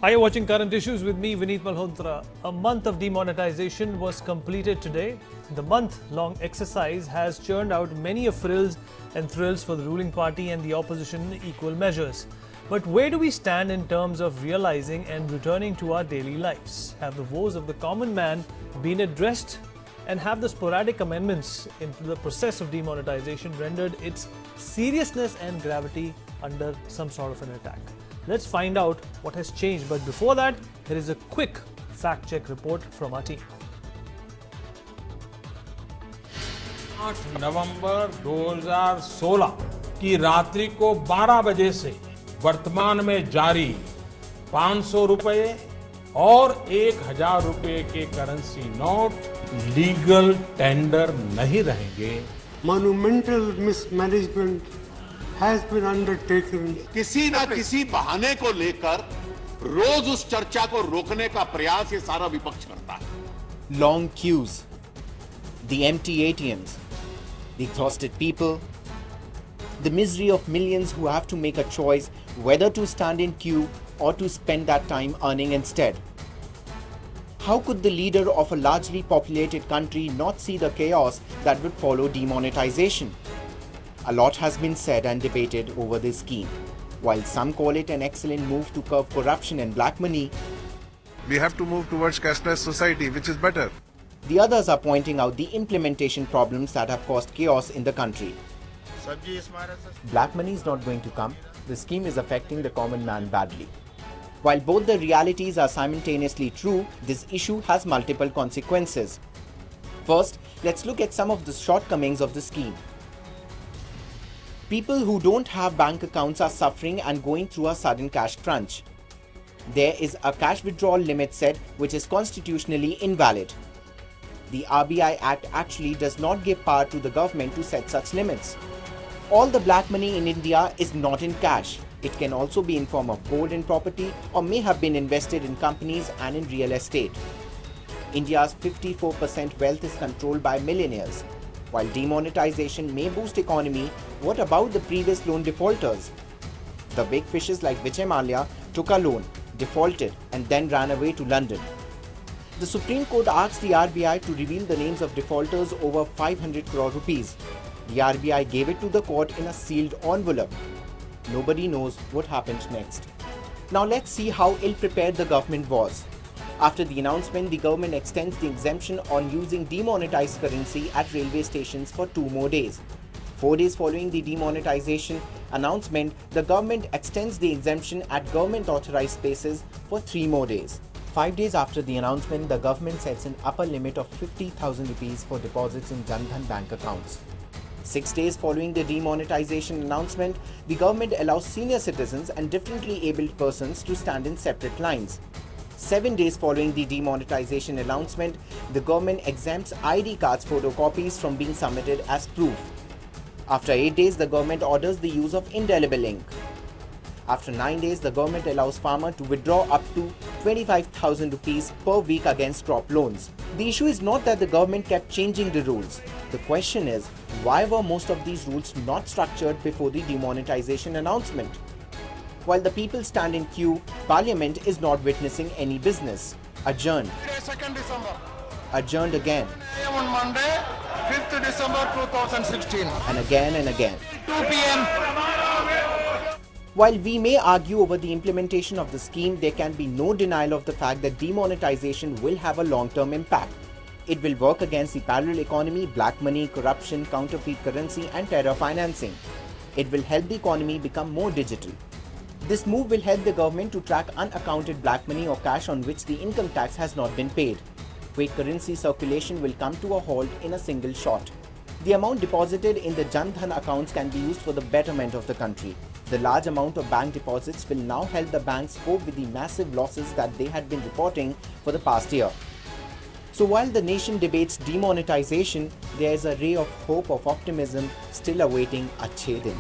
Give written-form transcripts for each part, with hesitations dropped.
Are you watching Current Issues with me, Vineet Malhotra? A month of demonetization was completed today. The month-long exercise has churned out many frills and thrills for the ruling party and the opposition in equal measures. But where do we stand in terms of realizing and returning to our daily lives? Have the woes of the common man been addressed? And have the sporadic amendments into the process of demonetization rendered its seriousness and gravity under some sort of an attack? Let's find out what has changed. But before that, here is a quick fact-check report from our team. 8 नवंबर 2016 की रात्रि को 12 बजे से वर्तमान में जारी 500 रुपए और 1000 रुपए के करेंसी नोट लीगल टेंडर नहीं रहेंगे। Monumental mismanagement has been undertaken. किसी न किसी बहाने को लेकर रोज उस चर्चा को रोकने का प्रयास ये सारा विपक्ष करता है। Long queues, the empty ATMs, the exhausted people, the misery of millions who have to make a choice whether to stand in queue or to spend that time earning instead. How could the leader of a largely populated country not see the chaos that would follow demonetization? A lot has been said and debated over this scheme. While some call it an excellent move to curb corruption and black money, we have to move towards cashless society, which is better. The others are pointing out the implementation problems that have caused chaos in the country. Black money is not going to come. The scheme is affecting the common man badly. While both the realities are simultaneously true, this issue has multiple consequences. First, let's look at some of the shortcomings of the scheme. People who don't have bank accounts are suffering and going through a sudden cash crunch. There is a cash withdrawal limit set which is constitutionally invalid. The RBI Act actually does not give power to the government to set such limits. All the black money in India is not in cash. It can also be in form of gold and property or may have been invested in companies and in real estate. India's 54% wealth is controlled by millionaires. While demonetization may boost economy, what about the previous loan defaulters? The big fishes like Vijay Mallya took a loan, defaulted and then ran away to London. The Supreme Court asked the RBI to reveal the names of defaulters over 500 crore rupees. The RBI gave it to the court in a sealed envelope. Nobody knows what happened next. Now let's see how ill-prepared the government was. After the announcement, the government extends the exemption on using demonetized currency at railway stations for 2 more days. 4 days following the demonetization announcement, the government extends the exemption at government-authorized spaces for 3 more days. 5 days after the announcement, the government sets an upper limit of 50,000 rupees for deposits in Jan Dhan bank accounts. 6 days following the demonetization announcement, the government allows senior citizens and differently abled persons to stand in separate lines. 7 days following the demonetization announcement, the government exempts ID cards photocopies from being submitted as proof. After 8 days, the government orders the use of indelible ink. After 9 days, the government allows farmer to withdraw up to 25,000 rupees per week against crop loans. The issue is not that the government kept changing the rules. The question is, why were most of these rules not structured before the demonetization announcement? While the people stand in queue, Parliament is not witnessing any business. Adjourned. 2nd December. Adjourned again. On Monday, 5th December 2016. And again and again. 2 p.m. While we may argue over the implementation of the scheme, there can be no denial of the fact that demonetization will have a long-term impact. It will work against the parallel economy, black money, corruption, counterfeit currency and terror financing. It will help the economy become more digital. This move will help the government to track unaccounted black money or cash on which the income tax has not been paid. Fake currency circulation will come to a halt in a single shot. The amount deposited in the Jan Dhan accounts can be used for the betterment of the country. The large amount of bank deposits will now help the banks cope with the massive losses that they had been reporting for the past year. So while the nation debates demonetization, there is a ray of hope of optimism still awaiting Achhe Din.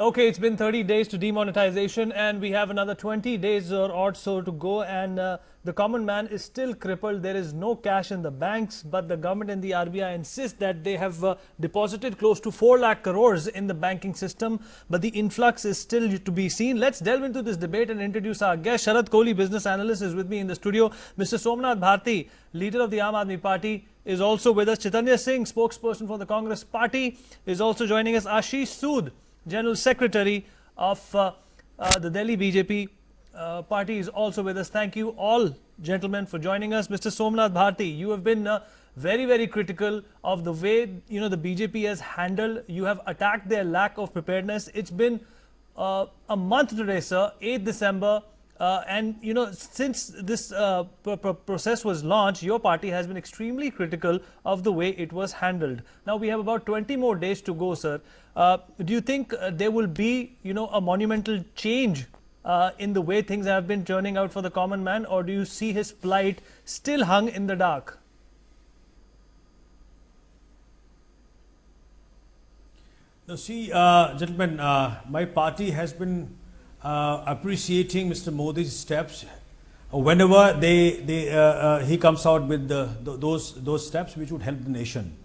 Okay, it's been 30 days to demonetization, and we have another 20 days or so to go, and the common man is still crippled. There is no cash in the banks, but the government and the RBI insist that they have deposited close to 4 lakh crores in the banking system, but the influx is still to be seen. Let's delve into this debate and introduce our guest. Sharad Kohli, business analyst, is with me in the studio. Mr. Somnath Bharti, leader of the Aam Aadmi Party, is also with us. Chaitanya Singh, spokesperson for the Congress Party, is also joining us. Ashish Sood, General Secretary of the Delhi BJP party, is also with us. Thank you all, gentlemen, for joining us. Mr. Somnath Bharti, you have been very, very critical of the way the BJP has handled. You have attacked their lack of preparedness. It's been a month today, sir, 8th December. And since this process was launched, your party has been extremely critical of the way it was handled. Now we have about 20 more days to go, sir. Do you think there will be, a monumental change in the way things have been turning out for the common man, or do you see his plight still hung in the dark? Now, see, gentlemen, my party has been appreciating Mr. Modi's steps whenever he comes out with those steps which would help the nation.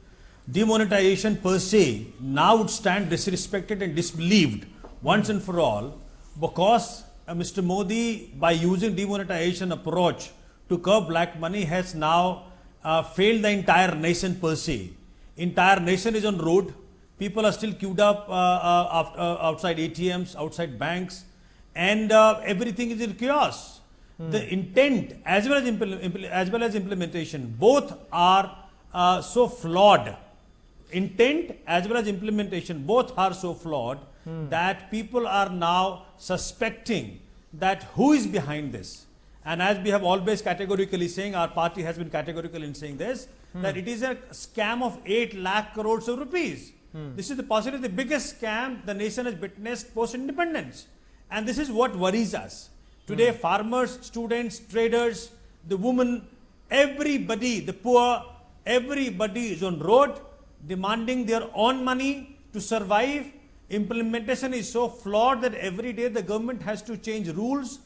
Demonetization per se now would stand disrespected and disbelieved once and for all, because Mr. Modi, by using demonetization approach to curb black money, has now failed the entire nation per se. Entire nation is on road. People are still queued up outside ATMs, outside banks, and everything is in chaos. The intent as well as implementation, both are so flawed. Intent as well as implementation, both are so flawed that people are now suspecting that who is behind this. And as we have always categorically saying, our party has been categorical in saying this, that it is a scam of 8 lakh crores of rupees. This is possibly the biggest scam the nation has witnessed post-independence. And this is what worries us. Today, farmers, students, traders, the women, everybody, the poor, everybody is on road demanding their own money to survive. Implementation is so flawed that every day the government has to change rules.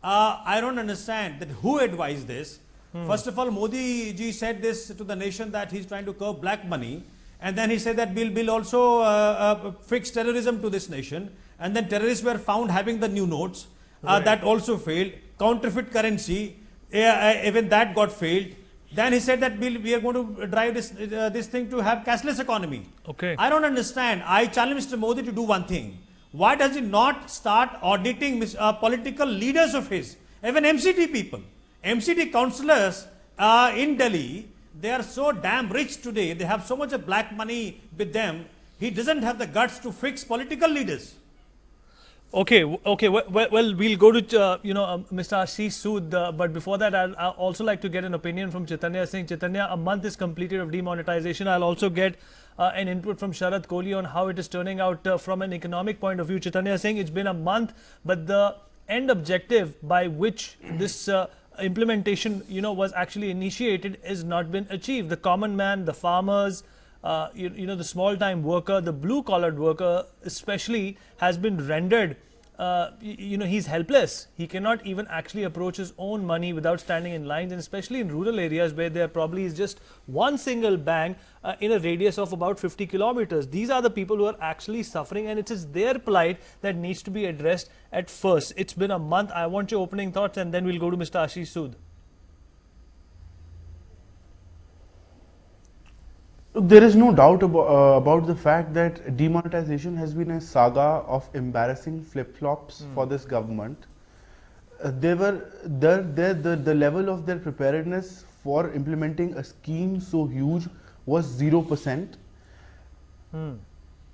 I don't understand that who advised this. First of all, Modi ji said this to the nation that he's trying to curb black money. And then he said that we'll also fix terrorism to this nation. And then terrorists were found having the new notes. That also failed. Counterfeit currency, even that got failed. Then he said that we are going to drive this thing to have cashless economy. Okay. I don't understand. I challenge Mr. Modi to do one thing. Why does he not start auditing political leaders of his, even MCT people, MCT councillors in Delhi? They are so damn rich today. They have so much of black money with them. He doesn't have the guts to fix political leaders. Okay. Well, we'll go to Mr. Ashish Sood, but before that, I'll also like to get an opinion from Chaitanya Singh. Chaitanya, a month is completed of demonetization. I'll also get an input from Sharad Kohli on how it is turning out from an economic point of view. Chaitanya Singh, it's been a month, but the end objective by which this implementation, was actually initiated has not been achieved. The common man, the farmers, the small-time worker, the blue-collared worker especially, has been rendered, he's helpless. He cannot even actually approach his own money without standing in lines, and especially in rural areas where there probably is just one single bank in a radius of about 50 kilometers. These are the people who are actually suffering, and it is their plight that needs to be addressed at first. It's been a month. I want your opening thoughts, and then we'll go to Mr. Ashish Sood. There is no doubt about the fact that demonetization has been a saga of embarrassing flip-flops for this government. The level of their preparedness for implementing a scheme so huge was 0%.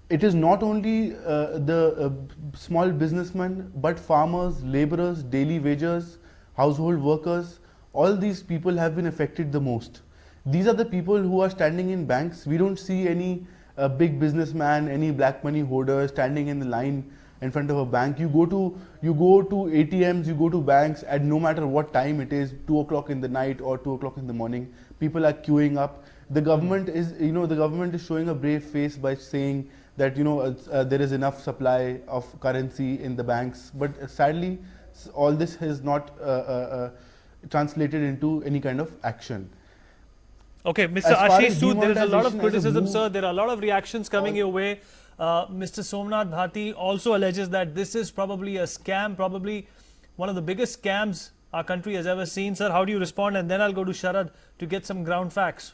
It is not only the small businessmen, but farmers, laborers, daily wagers, household workers, all these people have been affected the most. These are the people who are standing in banks. We don't see any big businessman, any black money holder standing in the line in front of a bank. You go to ATMs, you go to banks, and no matter what time it is, 2 o'clock in the night or 2 o'clock in the morning, people are queuing up. The government is, showing a brave face by saying that there is enough supply of currency in the banks, but sadly all this has not translated into any kind of action. Okay, Mr. As far Ashish as Sood, there is a lot of demonetisation as a criticism, move- sir. There are a lot of reactions coming your way. Mr. Somnath Bharti also alleges that this is probably a scam, probably one of the biggest scams our country has ever seen. Sir, how do you respond? And then I'll go to Sharad to get some ground facts.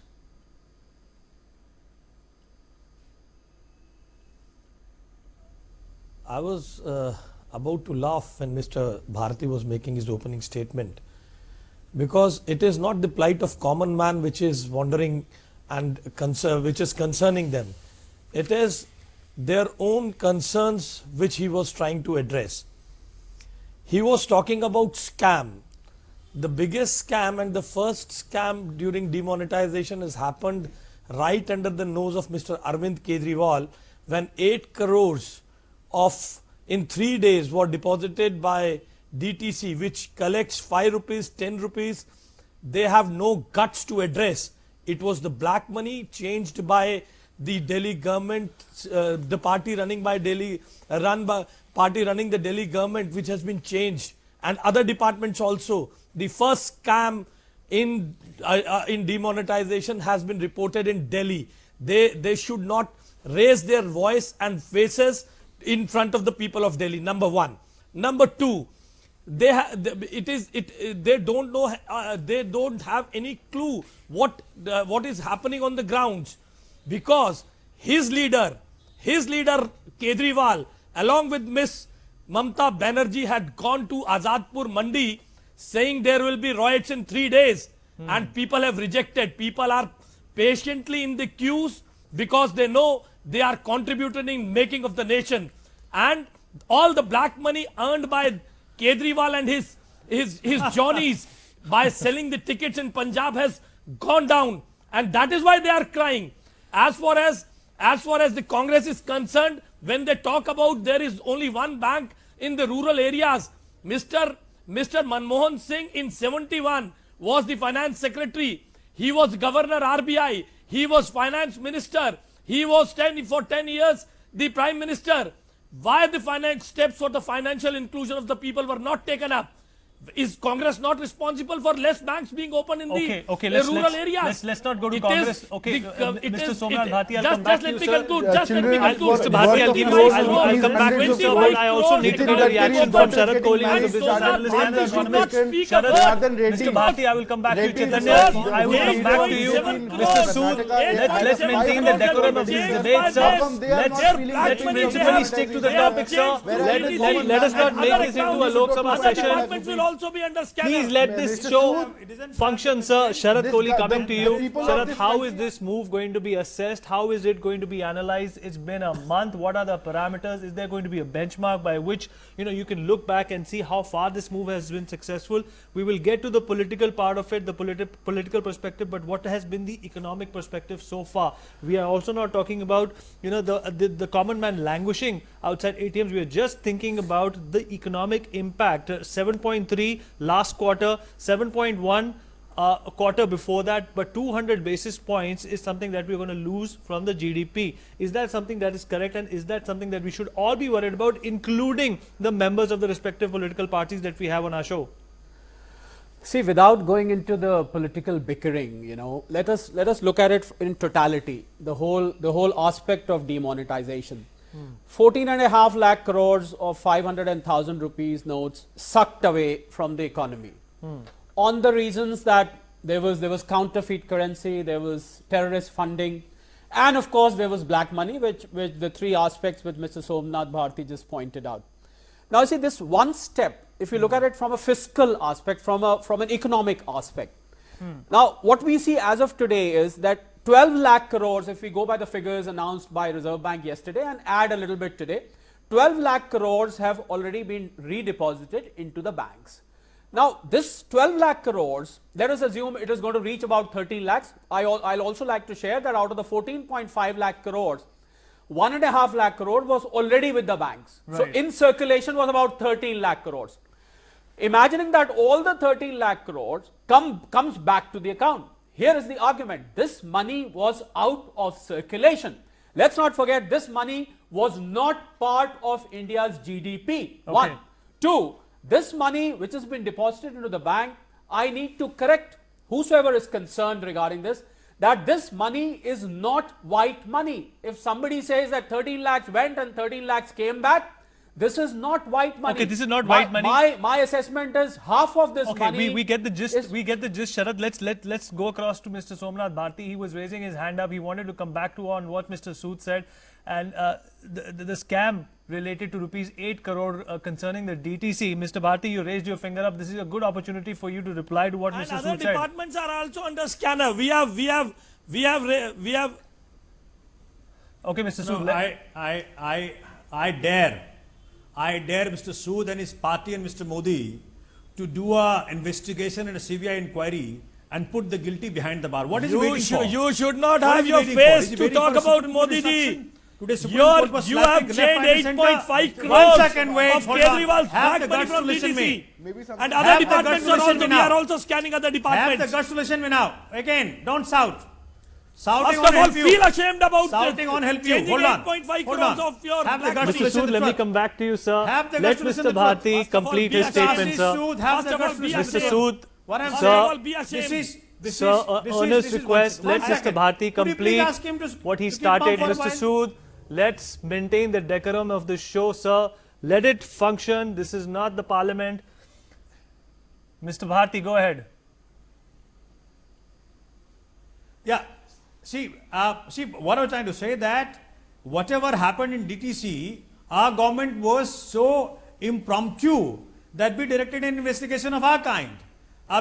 I was about to laugh when Mr. Bharati was making his opening statement, because it is not the plight of common man which is wondering and which is concerning them. It is their own concerns which he was trying to address. He was talking about scam. The biggest scam and the first scam during demonetization has happened right under the nose of Mr. Arvind Kejriwal, when 8 crores in 3 days were deposited by DTC, which collects 5 rupees, 10 rupees. They have no guts to address. It was the black money changed by the Delhi government, the party running by Delhi, party running the Delhi government, which has been changed, and other departments also. The first scam in demonetization has been reported in Delhi. They should not raise their voice and faces in front of the people of Delhi. Number one. Number two, they don't know. They don't have any clue what is happening on the grounds, because his leader Kejriwal, along with Miss Mamta Banerjee, had gone to Azadpur Mandi saying there will be riots in 3 days, and people have rejected. People are patiently in the queues because they know they are contributing in making of the nation, and all the black money earned by Kejriwal and his Johnnies by selling the tickets in Punjab has gone down, and that is why they are crying. As far as the Congress is concerned, when they talk about there is only one bank in the rural areas, Mr. Manmohan Singh in 71 was the finance secretary. He was governor RBI. He was finance minister. He was for 10 years the prime minister. Why the finance steps for the financial inclusion of the people were not taken up? Is Congress not responsible for less banks being open in the rural areas? Let's not go to Congress. Mr. Somnath Bharti, I'll come back to you, sir. Mr. Bharti, I'll come back to you, sir, but I also need to get a reaction from Sharad Kohli, who is a business analyst and an economist. Mr. Bharti, I will come back to you. Chaitanya, I will come back to you. Mr. Sood, let's maintain the decorum of these debates, sir. Let's principally stick to the topic, sir. Let us not make this into a Lok Sabha session. Also be under scandal. Please let this show function, sir. Sharad Kohli, coming to you. Sharad, how is this move going to be assessed? How is it going to be analyzed? It's been a month. What are the parameters? Is there going to be a benchmark by which you can look back and see how far this move has been successful? We will get to the political part of it, the political perspective, but what has been the economic perspective so far? We are also not talking about the common man languishing outside ATMs. We are just thinking about the economic impact. 7.3 last quarter, 7.1 a quarter before that, but 200 basis points is something that we're going to lose from the GDP. Is that something that is correct, and is that something that we should all be worried about, including the members of the respective political parties that we have on our show? See, without going into the political bickering, let us look at it in totality, the whole aspect of demonetization. 14.5 lakh crores of 500,000 rupees notes sucked away from the economy on the reasons that there was counterfeit currency, there was terrorist funding, and of course there was black money, which the three aspects which Mr. Somnath Bharti just pointed out. Now see, this one step, if you look at it from a fiscal aspect, from an economic aspect. Now what we see as of today is that 12 lakh crores, if we go by the figures announced by Reserve Bank yesterday and add a little bit today, 12 lakh crores have already been redeposited into the banks. Now this 12 lakh crores, let us assume it is going to reach about 13 lakhs. I'll also like to share that out of the 14.5 lakh crores, 1.5 lakh crore was already with the banks. Right. So in circulation was about 13 lakh crores. Imagining that all the 13 lakh crores comes back to the account. Here is the argument. This money was out of circulation. Let's not forget, this money was not part of India's GDP. One. Two, this money which has been deposited into the bank, I need to correct whosoever is concerned regarding this, that this money is not white money. If somebody says that 13 lakhs went and 13 lakhs came back, this is not white money. Okay, this is not white money. My assessment is half of this money. Okay, we get the gist. We get the gist, Sharad. Let's go across to Mr. Somnath Bharti. He was raising his hand up. He wanted to come back to on what Mr. Sood said, and the scam related to rupees 8 crore concerning the DTC. Mr. Bharti, you raised your finger up. This is a good opportunity for you to reply to what Mr. Sood said. Other departments are also under scanner. We have. Okay, Mr. Sood. No, I dare Mr. Sood and his party and Mr. Modi to do a investigation and a CBI inquiry and put the guilty behind the bar. What is he waiting for? You should not have your face to talk about Modi ji. You have changed 8.5 crores of Kejriwal's black money from DTC. And other departments are also, we are also scanning other departments. Have the guts to listen me now. Again, don't shout. Shouting First of all, feel ashamed about shouting on help you. changing Hold on. 8.5 Hold crores on. of your Have the black guts money. Mr. Sood, let me come back to you, sir. Have the Let guts to listen Mr. to the truth. Bharti First of all, complete be his ashamed. statement, sir. Sood, have First the of all, guts to be listen. Mr. Sood, What I'm First Sir, of all, be ashamed. earnest request, let Mr. Bharti complete what he started. Mr. Sood, let's maintain the decorum of the show, sir. Let it function. This is not the parliament. Mr. Bharti, go ahead. Yeah. See, what I was trying to say that whatever happened in DTC, our government was so impromptu that we directed an investigation of our kind.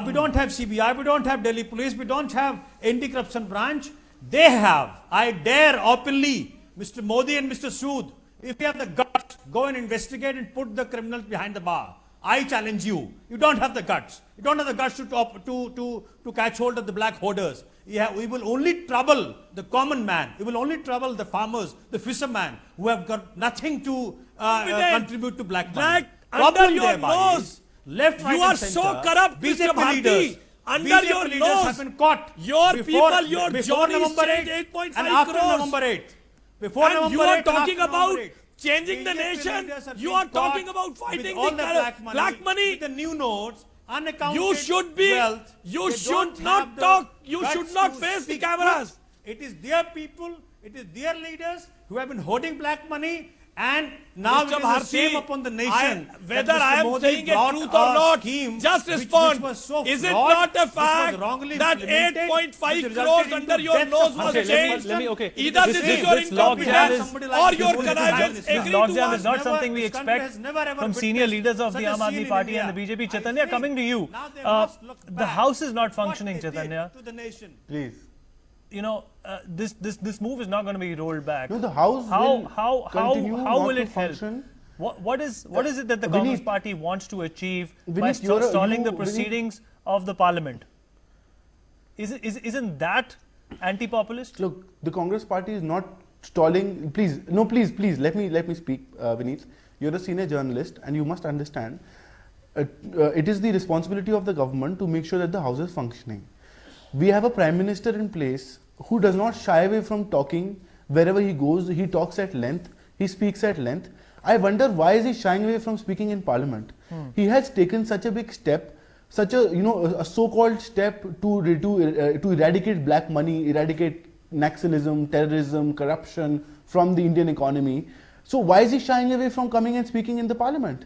We don't have CBI, we don't have Delhi police, we don't have anti-corruption branch. They have. I dare openly, Mr. Modi and Mr. Sood, if you have the guts, go and investigate and put the criminals behind the bar. I challenge you. You don't have the guts. You don't have the guts to catch hold of the black hoarders. Yeah, we will only trouble the common man. We will only trouble the farmers, the fishermen, who have got nothing to contribute to black money. Under your nose, left, right, you are and so center. corrupt, Mr. Bharti. Under your leaders have nose, been caught your before, people, your before Johnny's November 8 changed 8.5 and after crores. November 8. Before And November you are 8 talking and after about November 8. changing the BJP nation. leaders have You been are talking caught about fighting with all the black money. with the new notes, unaccounted You should be, wealth. you They should don't not have the talk, you guts should not to face the speak cameras. truth. It is their people, it is their leaders who have been hoarding black money, and now Mr. it is a Bharti, shame upon the nation. whether that Mr. I am Modi saying a brought truth or not, scheme just which respond. was so Is it flawed, not a which was fact wrongly that implemented, 8.5 which resulted crores into under your deaths nose of was Okay, changed? let me, okay. Either this is your logjam incompetence somebody or like your this connivance. this This Agree logjam to is not Never- something we this country expect has never ever from senior witnessed leaders of such the a Aam scene Aadmi in Party India. and the BJP. I Chaitanya, think coming to you. now they must look The back House is not what functioning, they did Chaitanya. to the nation. Please. You know, this move is not going to be rolled back. No, the House will continue how not will to it help? function. What is it that the Vineet, Congress Party wants to achieve by Vineet, you're a- stalling the you- Vineet- proceedings of the Parliament? Isn't that anti-populist? Look, the Congress Party is not stalling. Please, no, please, let me speak, Vineet. You're a senior journalist, and you must understand. It is the responsibility of the government to make sure that the House is functioning. We have a Prime Minister in place who does not shy away from talking wherever he goes. He talks at length. He speaks at length. I wonder why is he shying away from speaking in Parliament? He has taken such a big step, such a so-called step to eradicate black money, eradicate naxalism, terrorism, corruption from the Indian economy. So why is he shying away from coming and speaking in the Parliament?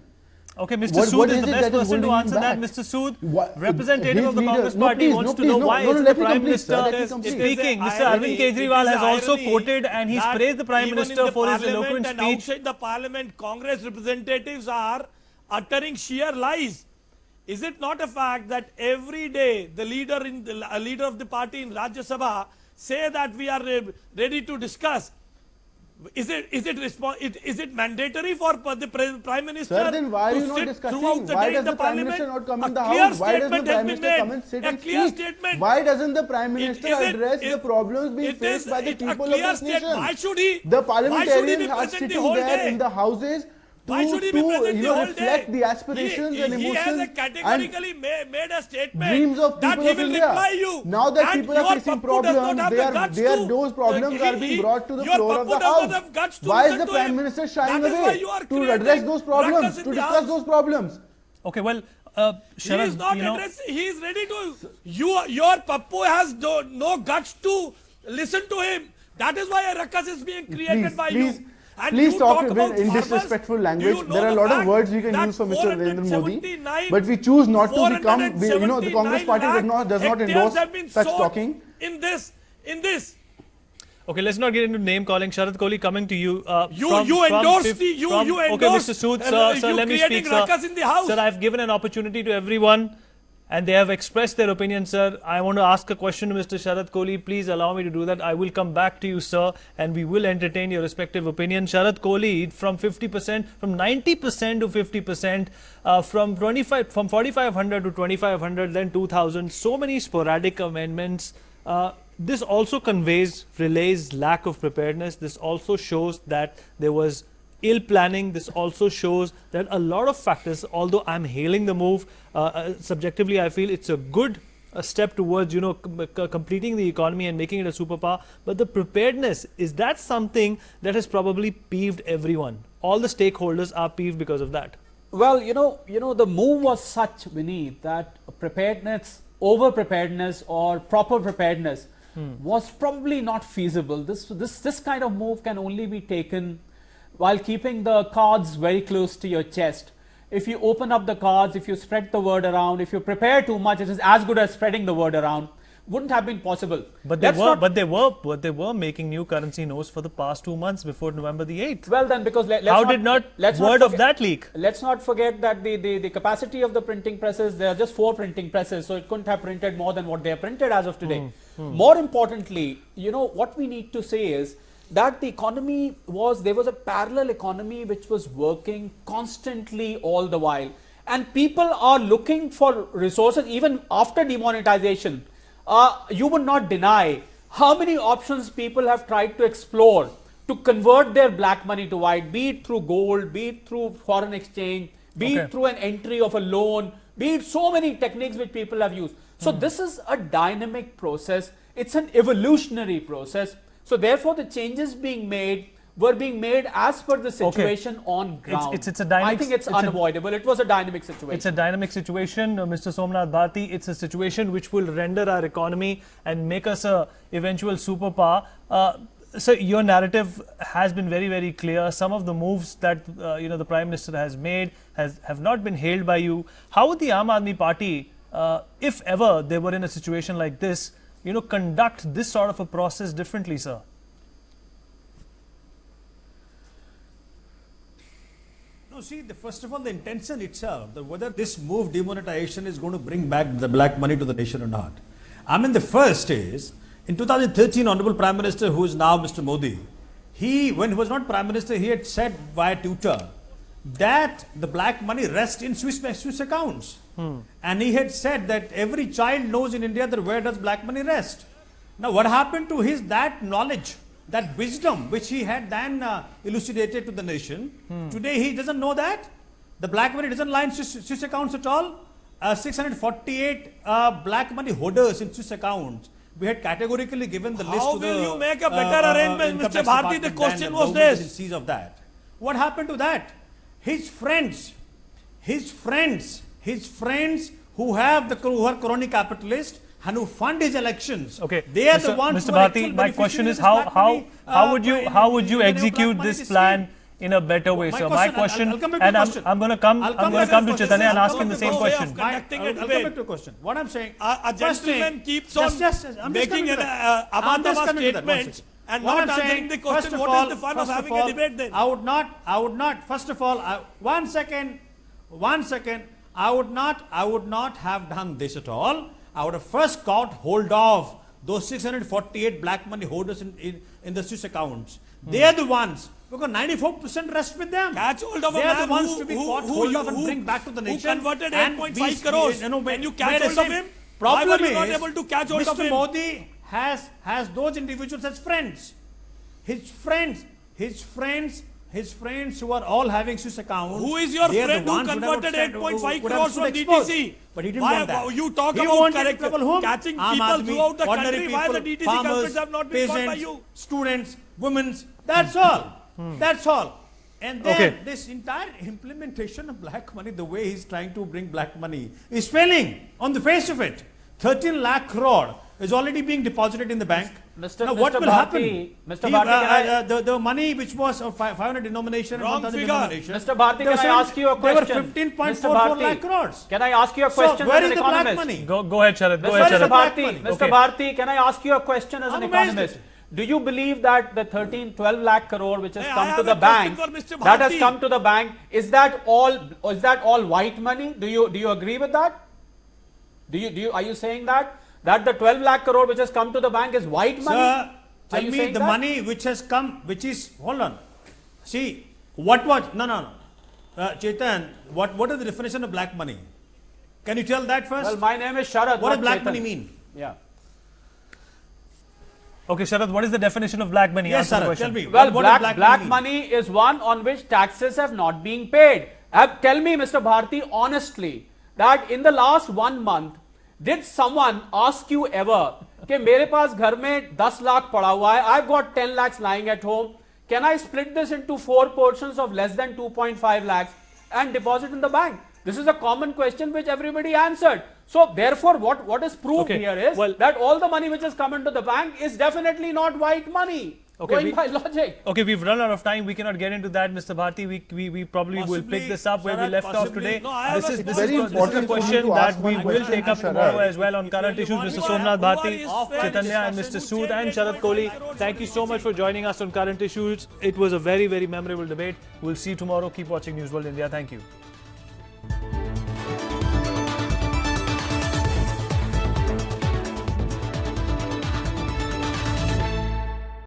Okay, Mr. What Sood is is the it best that is person to holding him answer that. back? Mr. Sood, What- representative his of the leader- Congress no, Party please, wants no, to please, know no, why no, is let the me Prime complete, sir, Minister let me complete. speaking. It is Mr. a Arvind irony- Kejriwal it is has a also irony quoted and he's that praised the Prime even in Minister the for his Parliament eloquent and speech. outside the Parliament, Congress representatives are uttering sheer lies. Is it not a fact that every day the leader of the party in Rajya Sabha say that we are ready to discuss? Is it mandatory for the Prime Minister? Sir, then why are to you not sit discussing? throughout the Why day in does the Prime Parliament? Minister not come in A the clear House? Why does the statement Prime has been Minister come made. and sit A and clear speak? statement. Why doesn't the Prime Minister Is it- address the is- problems being it faced is- by the it- a people clear of this statement. nation? Why should he? The Why should he be parliamentarians are present the sitting whole there day? in the houses Why should he be present the whole reflect day? the aspirations and He has emotions categorically made a statement dreams of that people he of will India. reply you. Now that And people are your facing Pappu does not problems, have the guts those problems are being brought to the your floor of Pappu the does not House. have guts to Why is listen the to Prime him. Minister shying That is why away you are to creating address those problems, ruckus in to the discuss House. those problems? Okay, well, He Sharad, is not you know, addressing. He is ready to. Your Pappu has no guts to listen to him. That is why a ruckus is being created by you. And Please you talk about in farmers. disrespectful Do language. you know There are a the lot of fact words we can that use for Mr. Narendra Modi, 479 but we choose not to become. The Congress Party does not endorse such talking. In this. okay, let's not get into name calling. Sharad Kohli, coming to you. You endorsed Okay, Mr. Sood, sir, let me speak, sir. ruckus in the House. Sir, I've given an opportunity to everyone, and they have expressed their opinion, sir. I want to ask a question to Mr. Sharad Kohli. Please allow me to do that. I will come back to you, sir, and we will entertain your respective opinion. Sharad Kohli, from 50%, from 90% to 50%, from 4,500 to 2,500, then 2,000. So many sporadic amendments. This also relays lack of preparedness. This also shows that there was ill planning. This also shows that a lot of factors, although I'm hailing the move, subjectively I feel it's a good step towards, completing the economy and making it a superpower. But the preparedness, is that something that has probably peeved everyone? All the stakeholders are peeved because of that. Well, the move was such, Vineet, that preparedness, over preparedness or proper preparedness was probably not feasible. This kind of move can only be taken while keeping the cards very close to your chest. If you open up the cards, if you spread the word around, if you prepare too much, it is as good as spreading the word around. Wouldn't have been possible. But they were making new currency notes for the past 2 months before November the 8th. Well then, because let's word of that leak? Let's not forget that the capacity of the printing presses, there are just 4 printing presses, so it couldn't have printed more than what they have printed as of today. More importantly, what we need to say is that the economy there was a parallel economy which was working constantly all the while, and people are looking for resources even after demonetization. You would not deny how many options people have tried to explore to convert their black money to white, be it through gold, be it through foreign exchange, be it through an entry of a loan, be it so many techniques which people have used. So this is a dynamic process. It's an evolutionary process. So therefore the changes were being made as per the situation on ground. It's a dynamic, I think it's unavoidable. It was a dynamic situation. It's a dynamic situation, Mr. Somnath Bharti. It's a situation which will render our economy and make us a eventual superpower. So your narrative has been very, very clear. Some of the moves that the Prime Minister has made have not been hailed by you. How would the Aam Aadmi Party, if ever they were in a situation like this, conduct this sort of a process differently, sir? No, see, first of all, the intention itself, whether this move, demonetization, is going to bring back the black money to the nation or not. I mean, the first is, in 2013, Honorable Prime Minister, who is now Mr. Modi, when he was not Prime Minister, he had said via Twitter that the black money rests in Swiss accounts. And he had said that every child knows in India that where does black money rest. Now, what happened to that knowledge, that wisdom which he had then elucidated to the nation? Today he doesn't know that. The black money doesn't lie in Swiss accounts at all. 648 black money holders in Swiss accounts. We had categorically given the list to the... How will you make a better arrangement, Mr. Bharti? The question was this. Of that. What happened to that? His friends who are crony capitalists and who fund his elections. Okay, they are the ones. Mr. Bharti, my question is how would you execute this plan in a better way, sir? My question, and I'm going to come to Chaitanya and ask him the same question. I'll come back to a question. What I'm saying, a gentleman keeps on making an abandama statement and not answering the question. What is the fun of having a debate then? I would not. First of all, one second. I would not have done this at all. I would have first got hold of those 648 black money holders in the Swiss accounts. They are the ones, because 94% rest with them. Catch hold of they a are man the ones to be caught hold of and bring back to the nation. Who converted 8.5 crores. Can you catch hold of him? Problem Why were you not able to catch hold of him? Mr. Modi has those individuals as friends. His friends his friends who are all having Swiss accounts. Who is your they are the friend who ones would have converted stood- 8.5 would have crores stood from exposed. DTC? But he didn't Why want that. you talk He about wanted trouble whom? catching Aam people Aadmi, throughout the ordinary country? Why the people, DTC farmers, culprits have not been caught by peasants, you? students, women's. That's all. That's all. And then Okay. this entire implementation of black money, the way he's trying to bring black money, is failing on the face of it. 13 lakh crore is already being deposited in the bank. Mr. Now, what Mr. will Bharti, happen? Mr. Bharti, can I- The money which was of 500 denomination and Wrong 1000 figure. denomination. Mr. Bharti, they can were I saying ask you a They question? were Mr. 15.44 Bharti, lakh crores. Can I ask you a question So where as is an the black economist? money? Go ahead, Sharad. Go Mr. ahead, Mr. Sharad. Bharti, money. Mr. Okay. Bharti, can I ask you a question as an I'm amazed. economist? Do you believe that the 12 lakh crore which has Hey, I come to have the a question bank, for Mr. that has Bharti. come to the bank, is that all white money? Do you agree with that? Are you saying that the 12 lakh crore which has come to the bank is white money? Sir, Are tell you me saying the that? money which has come, which is, hold on. See, what was, no. Chetan, what is the definition of black money? Can you tell that first? Well, my name is Sharad. What not does black Chetan. money mean? Yeah. Okay, Sharad, what is the definition of black money? Yes, Answer the sir. question. Tell me. Well, what does black mean? money is one on which taxes have not been paid. Tell me, Mr. Bharti, honestly, that in the last 1 month, did someone ask you ever कि मेरे पास घर में 10 लाख पड़ा हुआ है, I've got 10 lakhs lying at home, can I split this into 4 portions of less than 2.5 lakhs and deposit in the bank? This is a common question which everybody answered. So therefore, what is proved Okay, here is well- that all the money which has come into the bank is definitely not white money. Okay, Going by logic. Okay, we've run out of time. We cannot get into that, Mr. Bharti. We probably will Possibly, pick this up where we Sharad, left off possibly. today. No, I have This a is small this is Very a important for me question to that ask we one will question take up to Sharad. tomorrow as well on current If you issues. want Mr. to Somnath know Bharti, who are his Chaitanya and friends, Mr. who Sood and changed Sharad Kohli. 8.5 crores Thank you so much for joining us on current issues. It was a very, very memorable debate. We'll see you tomorrow. Keep watching News World India. Thank you.